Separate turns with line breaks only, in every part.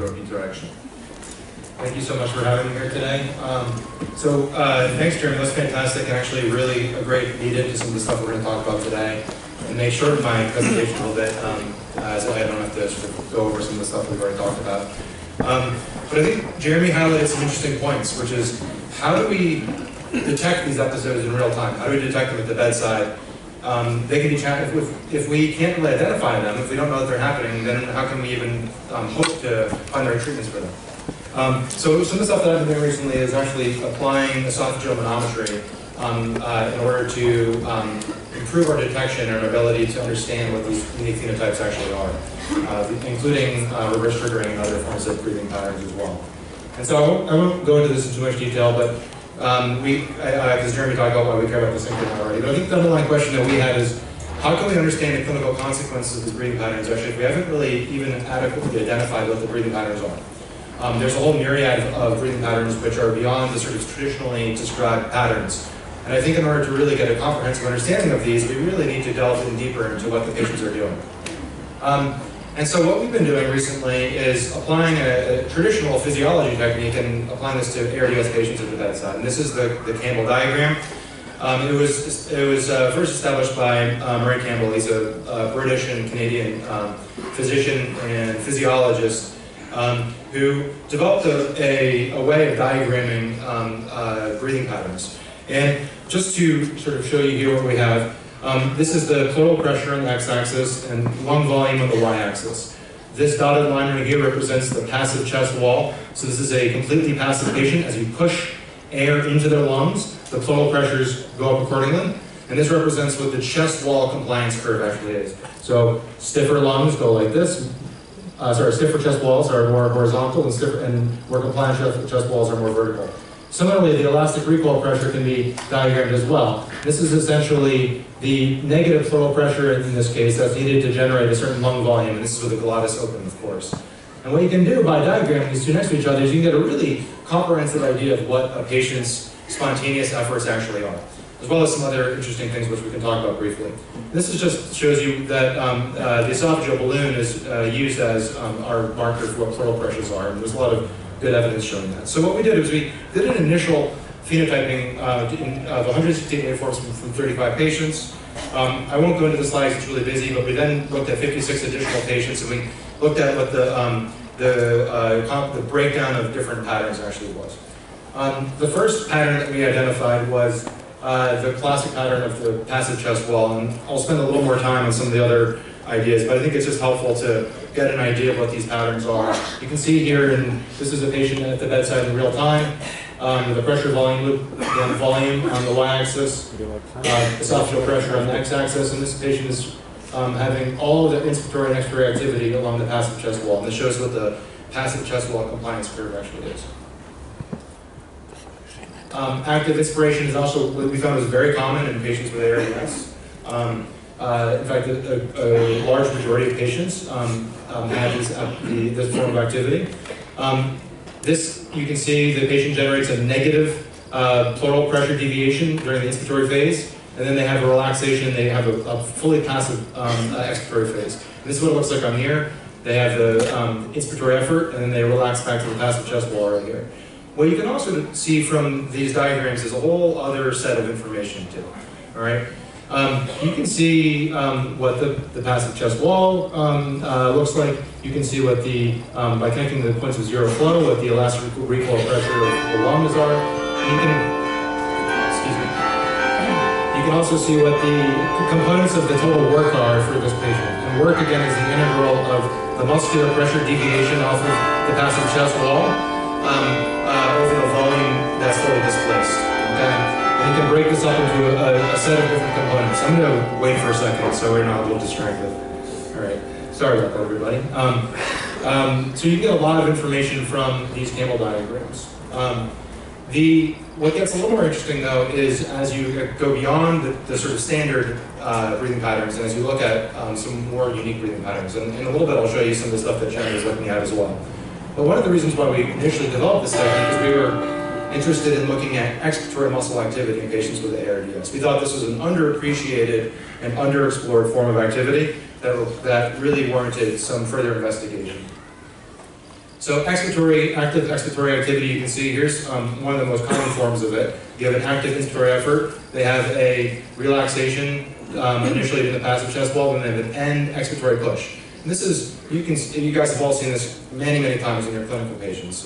interaction.
Thank you so much for having me here today. Thanks, Jeremy. That's fantastic, and actually really a great lead into some of the stuff we're going to talk about today. And may shorten my presentation a little bit, as I don't have to sort of go over some of the stuff we've already talked about. But I think Jeremy highlighted some interesting points, which is how do we detect these episodes in real time? How do we detect them at the bedside? They can be if we can't really identify them, if we don't know that they're happening, then how can we even hope to find the right treatments for them? So some of the stuff that I've been doing recently is actually applying esophageal manometry in order to improve our detection and our ability to understand what these unique phenotypes actually are, including reverse triggering and other forms of breathing patterns as well. And so I won't go into this in too much detail, but because Jeremy talked about why we care about this increment already, but I think the underlying question that we had is, how can we understand the clinical consequences of these breathing patterns actually if we haven't really even adequately identified what the breathing patterns are? There's a whole myriad of breathing patterns which are beyond the sort of traditionally described patterns. And I think in order to really get a comprehensive understanding of these, we really need to delve in deeper into what the patients are doing. And so what we've been doing recently is applying a traditional physiology technique and applying this to ARDS patients at the bedside. And this is the Campbell diagram. It was first established by Murray Campbell. He's a British and Canadian physician and physiologist who developed a way of diagramming breathing patterns. And just to sort of show you here what we have, this is the pleural pressure on the x-axis and lung volume on the y-axis. This dotted line right here represents the passive chest wall. So this is a completely passive patient. As you push air into their lungs, the pleural pressures go up accordingly. And this represents what the chest wall compliance curve actually is. So stiffer lungs go like this. Stiffer chest walls are more horizontal and more compliant chest walls are more vertical. Similarly, the elastic recoil pressure can be diagrammed as well. This is essentially the negative pleural pressure in this case that's needed to generate a certain lung volume, and this is with the glottis open, of course. And what you can do by diagramming these two next to each other is you can get a really comprehensive idea of what a patient's spontaneous efforts actually are, as well as some other interesting things which we can talk about briefly. This is just shows you that the esophageal balloon is used as our marker for what pleural pressures are, and there's a lot of good evidence showing that. So what we did is we did an initial phenotyping of 168 waveforms from 35 patients. I won't go into the slides, it's really busy, but we then looked at 56 additional patients, and we looked at what the breakdown of different patterns actually was. The first pattern that we identified was the classic pattern of the passive chest wall, and I'll spend a little more time on some of the other ideas, but I think it's just helpful to get an idea of what these patterns are. You can see here, and this is a patient at the bedside in real time, with the pressure volume on the y-axis, esophageal pressure on the x-axis, and this patient is having all of the inspiratory and expiratory activity along the passive chest wall, and this shows what the passive chest wall compliance curve actually is. Active inspiration is also what we found was very common in patients with ARDS. In fact, a large majority of patients have this form of activity. This, you can see the patient generates a negative pleural pressure deviation during the inspiratory phase, and then they have a relaxation, they have a fully passive expiratory phase. And this is what it looks like on here. They have the inspiratory effort, and then they relax back to the passive chest wall right here. What you can also see from these diagrams is a whole other set of information too. All right. You can see what the passive chest wall looks like. You can see what by connecting the points of zero flow, what the elastic recoil pressure of the lungs are. You can also see what the components of the total work are for this patient. And work, again, is the integral of the muscular pressure deviation off of the passive chest wall over the volume that's fully displaced. Okay? And you can break this up into a set of different components. I'm going to wait for a second so we're not a little distracted. All right. Sorry about that, everybody. So you get a lot of information from these Campbell diagrams. What gets a little more interesting, though, is as you go beyond the sort of standard breathing patterns, and as you look at some more unique breathing patterns. And in a little bit, I'll show you some of the stuff that Jenny is looking at as well. But one of the reasons why we initially developed this technique is we were interested in looking at expiratory muscle activity in patients with ARDS. We thought this was an underappreciated and underexplored form of activity that really warranted some further investigation. So active expiratory activity, you can see here's one of the most common forms of it. You have an active inspiratory effort. They have a relaxation initially in the passive chest wall, and they have an end expiratory push. And this is, you guys have all seen this many, many times in your clinical patients.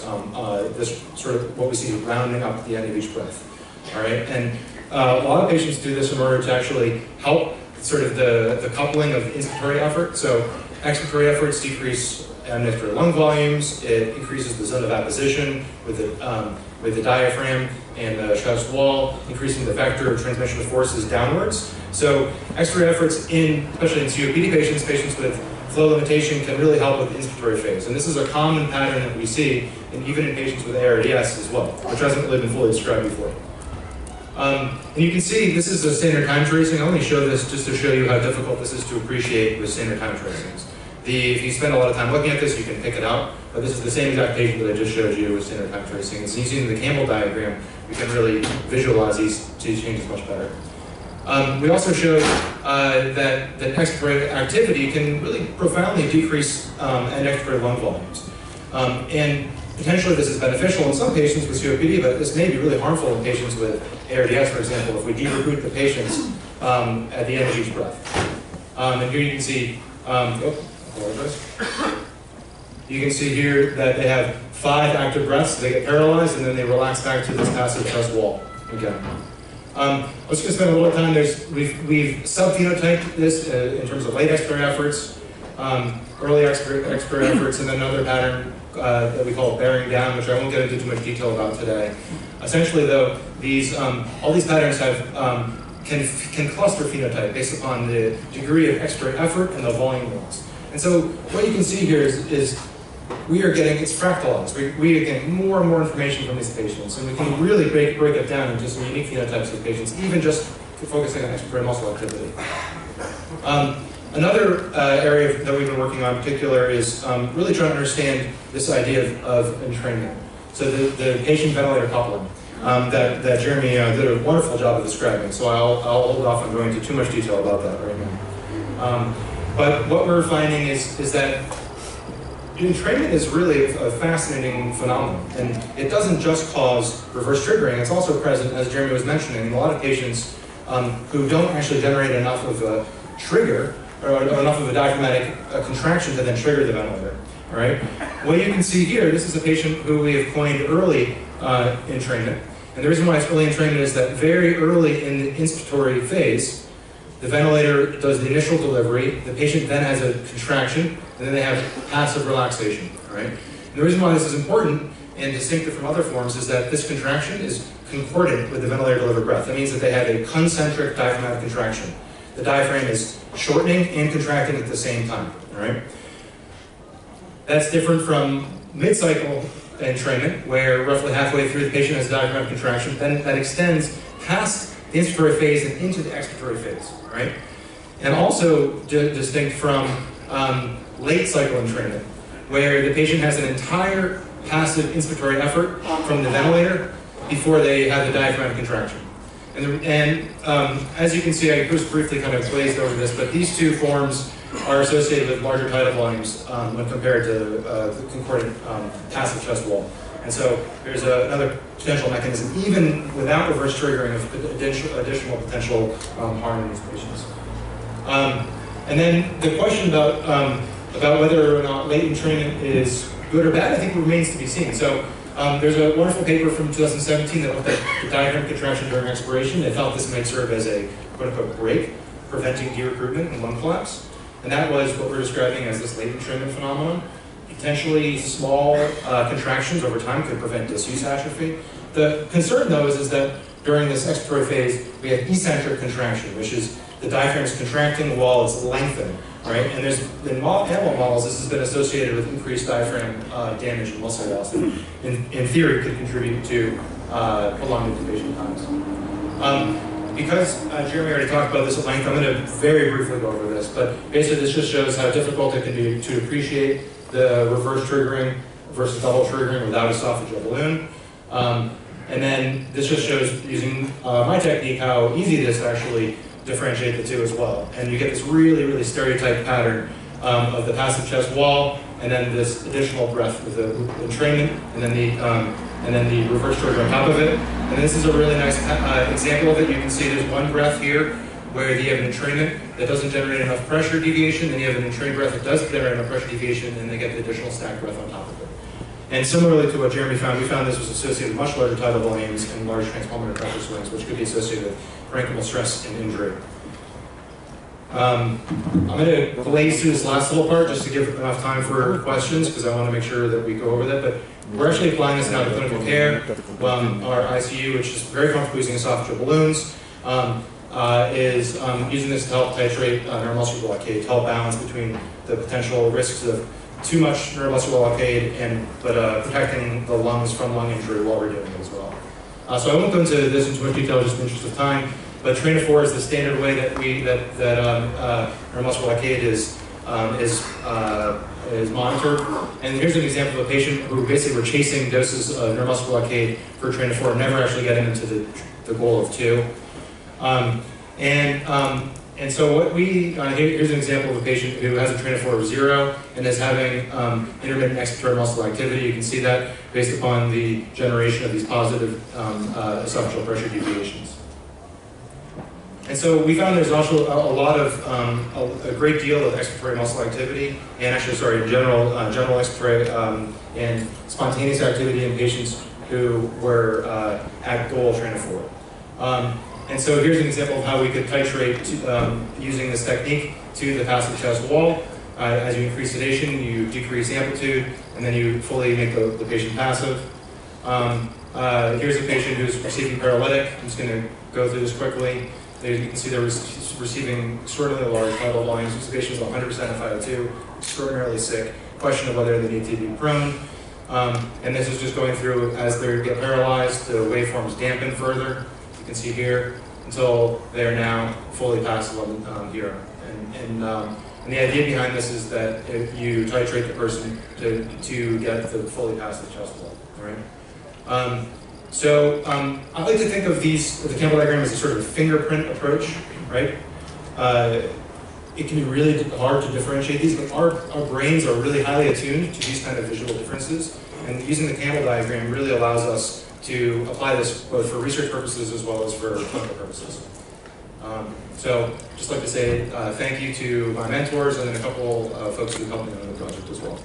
This sort of what we see rounding up at the end of each breath. All right, and a lot of patients do this in order to actually help sort of the coupling of inspiratory effort. So expiratory efforts decrease expiratory lung volumes. It increases the zone of apposition with the diaphragm and the chest wall, increasing the vector of transmission of forces downwards. So expiratory efforts, especially in COPD patients, patients with flow limitation, can really help with the inspiratory phase. And this is a common pattern that we see, and even in patients with ARDS as well, which hasn't really been fully described before. And you can see this is a standard time tracing. I only show this just to show you how difficult this is to appreciate with standard time tracings. If you spend a lot of time looking at this, you can pick it out. But this is the same exact patient that I just showed you with standard time tracing. And so using the Campbell diagram, you can really visualize these changes much better. We also showed that expiratory activity can really profoundly decrease end expiratory lung volumes. And potentially this is beneficial in some patients with COPD, but this may be really harmful in patients with ARDS, for example, if we de-recruit the patients at the end of each breath. And here you can see, you can see here that they have 5 active breaths, they get paralyzed, and then they relax back to this passive chest wall again. I was going to spend a little time, we've subphenotyped this in terms of late expiratory efforts, early expiratory efforts, and then another pattern that we call bearing down, which I won't get into too much detail about today. Essentially though, all these patterns have can cluster phenotype based upon the degree of expiratory effort and the volume loss. And so what you can see here is we are getting, it's fractalized. We are getting more and more information from these patients, and we can really break it down into some unique phenotypes of patients, even just focusing on expiratory muscle activity. Another area that we've been working on in particular is really trying to understand this idea of entrainment. So the patient-ventilator coupling that Jeremy did a wonderful job of describing, so I'll hold off on going into too much detail about that right now. But what we're finding is that entrainment is really a fascinating phenomenon, and it doesn't just cause reverse triggering, it's also present, as Jeremy was mentioning, in a lot of patients who don't actually generate enough of a trigger, or enough of a diaphragmatic contraction to then trigger the ventilator. All right? What you can see here, this is a patient who we have coined early entrainment, and the reason why it's early entrainment is that very early in the inspiratory phase, the ventilator does the initial delivery, the patient then has a contraction, and then they have passive relaxation, all right? And the reason why this is important and distinctive from other forms is that this contraction is concordant with the ventilator-delivered breath. That means that they have a concentric diaphragmatic contraction. The diaphragm is shortening and contracting at the same time, all right? That's different from mid-cycle entrainment, where roughly halfway through the patient has a diaphragmatic contraction, then that extends past the inspiratory phase and into the expiratory phase, right? And also distinct from late cycle entrainment, where the patient has an entire passive inspiratory effort from the ventilator before they have the diaphragmatic contraction. And as you can see, I just briefly kind of glazed over this, but these two forms are associated with larger tidal volumes when compared to the concordant passive chest wall. And so there's another potential mechanism, even without reverse triggering, of additional potential harm in these patients. And then the question about whether or not late entrainment is good or bad, I think remains to be seen. So there's a wonderful paper from 2017 that looked at the diaphragm contraction during expiration. They felt this might serve as a quote-unquote break, preventing de-recruitment and lung collapse. And that was what we're describing as this late entrainment phenomenon. Potentially small contractions over time could prevent disuse atrophy. The concern, though, is that during this expiratory phase, we have eccentric contraction, which is the diaphragm is contracting while it's lengthening, right? And in animal models, this has been associated with increased diaphragm damage and muscle loss, and in theory could contribute to prolonged intubation times. Because Jeremy already talked about this at length, I'm going to very briefly go over this, but basically this just shows how difficult it can be to appreciate the reverse triggering versus double triggering without esophageal balloon. And then this just shows, using my technique, how easy it is to actually differentiate the two as well. And you get this really, really stereotyped pattern of the passive chest wall and then this additional breath with the entrainment, and then the reverse stroke on top of it. And this is a really nice example of it. You can see there's one breath here where you have an entrainment that doesn't generate enough pressure deviation, then you have an entrained breath that does generate enough pressure deviation, and they get the additional stacked breath on top of it. And similarly to what Jeremy found, we found this was associated with much larger tidal volumes and large transpulmonary pressure swings, which could be associated with parenchymal stress and injury. I'm going to blaze through this last little part just to give enough time for questions, because I want to make sure that we go over that. But we're actually applying this now to clinical care. Our ICU, which is very comfortable using esophageal balloons, is using this to help titrate neuromuscular blockade, to help balance between the potential risks of too much neuromuscular blockade but protecting the lungs from lung injury while we're doing it as well. So I won't go into this in too much detail just in the interest of time, but train of 4 is the standard way that neuromuscular blockade is monitored. And here's an example of a patient who basically were chasing doses of neuromuscular blockade for train of 4, never actually getting into the goal of 2. And so what here's an example of a patient who has a train of 4 of 0 and is having intermittent expiratory muscle activity. You can see that based upon the generation of these positive esophageal pressure deviations. And so we found there's also a great deal of expiratory muscle activity, and actually, sorry, general expiratory and spontaneous activity in patients who were at goal train of 4. And so here's an example of how we could titrate using this technique to the passive chest wall. As you increase sedation, you decrease amplitude, and then you fully make the patient passive. Here's a patient who's receiving paralytic. I'm just going to go through this quickly. You can see they're receiving extraordinarily large tidal volumes. This patient is 100% FiO2, extraordinarily sick. Question of whether they need to be prone. And this is just going through as they get paralyzed, the waveforms dampen further. You can see here until they are now fully passive here. And the idea behind this is that if you titrate the person to get the fully passive chest wall. All right. I like to think of the Campbell diagram as a sort of a fingerprint approach, right? It can be really hard to differentiate these, but our brains are really highly attuned to these kind of visual differences, and using the Campbell diagram really allows us to apply this both for research purposes as well as for clinical purposes. So just like to say thank you to my mentors and then a couple of folks who helped me on the project as well.